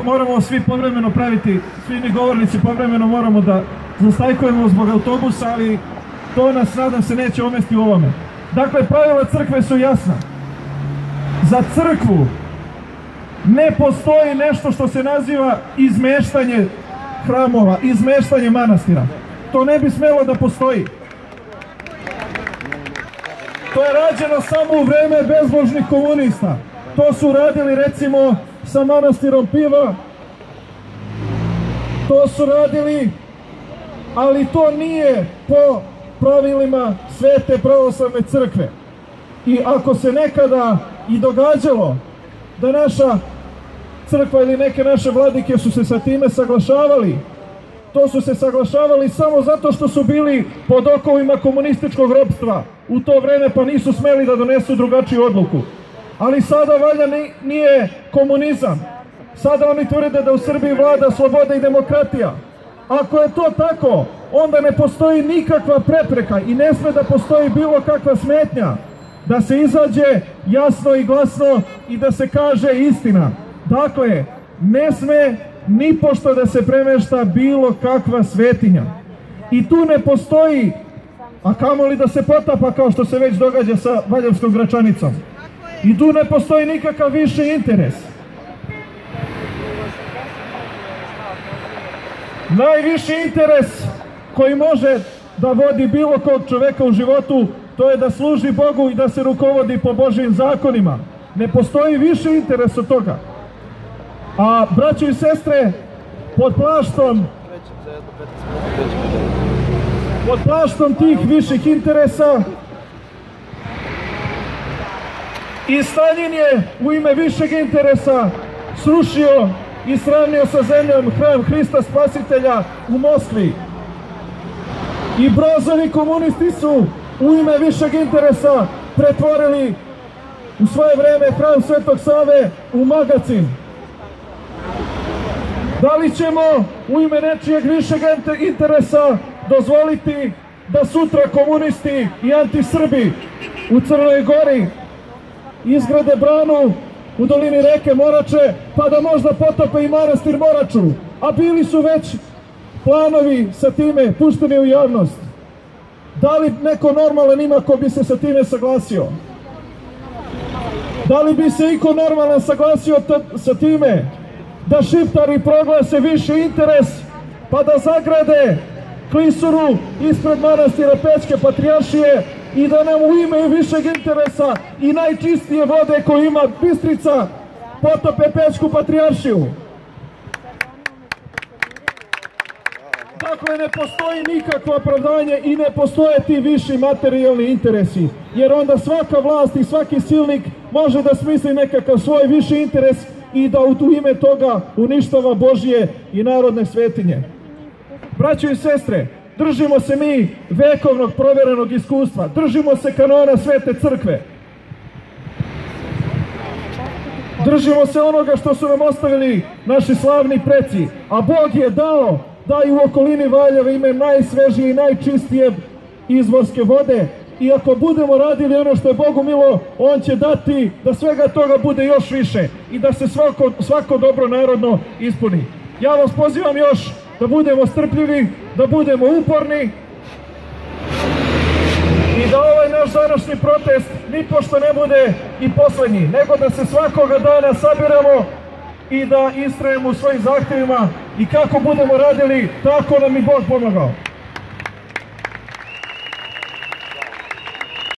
moramo svi povremeno praviti, svi mi govornici povremeno moramo da zastajkujemo zbog autobusa, ali to nas, nadam se, neće omesti u ovome. Dakle, pravila crkve su jasna. Za crkvu ne postoji nešto što se naziva izmeštanje hramova, izmeštanje manastira. To ne bi smelo da postoji. To je rađeno samo u vreme bezbožnih komunista. To su radili, recimo, sa manastirom Piva. To su radili, ali to nije po pravilima Svete pravoslavne crkve. I ako se nekada i događalo da naša crkva ili neke naše vladike su se sa time saglašavali, to su se saglašavali samo zato što su bili pod okovima komunističkog ropstva u to vreme, pa nisu smeli da donesu drugačiju odluku. Ali sada valjda nije komunizam. Sada oni tvrde da u Srbiji vlada sloboda i demokratija. Ako je to tako, onda ne postoji nikakva prepreka i ne sme da postoji bilo kakva smetnja da se izađe jasno i glasno i da se kaže istina. Dakle, ne sme nipošto da se premešta bilo kakva svetinja. I tu ne postoji, a kamoli da se potapa kao što se već događa sa Valjevskom Gračanicom. I tu ne postoji nikakav viši interes. Najviši interes koji može da vodi bilo kog čoveka u životu, to je da služi Bogu i da se rukovodi po Božjim zakonima. Ne postoji viši interes od toga. A braćo i sestre, pod plaštom tih viših interesa i Staljin je u ime višeg interesa srušio i sravnio sa zemljom hram Hrista Spasitelja u Moskvi. I Brozovi komunisti su u ime višeg interesa pretvorili u svoje vreme hram Svetog Save u magacin. Da li ćemo u ime nečijeg višeg interesa dozvoliti da sutra komunisti i antisrbi u Crnoj Gori izgrade branu u dolini reke Morače, pa da možda potope i manastir Moraču, a bili su već planovi sa time pušteni u javnost? Da li neko normalan ima ko bi se sa time saglasio? Da li bi se iko normalan saglasio sa time da Šiptari proglase viši interes, pa da zagrade klisuru ispred manastira Pećke Patrijaršije i da nam u ime višeg interesa i najčistije vode koju ima Bistrica potope Pećku Patrijaršiju? Dakle, ne postoji nikakvo opravdanje i ne postoje ti viši materijalni interesi, jer onda svaka vlast i svaki silnik može da smisli nekakav svoj viši interes i da u ime toga uništava Božje i narodne svetinje. Braćo i sestre, držimo se mi vekovnog proverenog iskustva, držimo se kanona Svete crkve, držimo se onoga što su nam ostavili naši slavni preci, a Bog je dao da i u okolini Valjeva ima najsvežije i najčistije izvorske vode. I ako budemo radili ono što je Bogu milo, On će dati da svega toga bude još više i da se svako dobro narodno ispuni. Ja vas pozivam još da budemo strpljivi, da budemo uporni i da ovaj naš današnji protest nipošto ne bude i poslednji, nego da se svakoga dana sabiramo i da istrajemo u svojim zahtjevima i kako budemo radili, tako nam i Bog pomagao.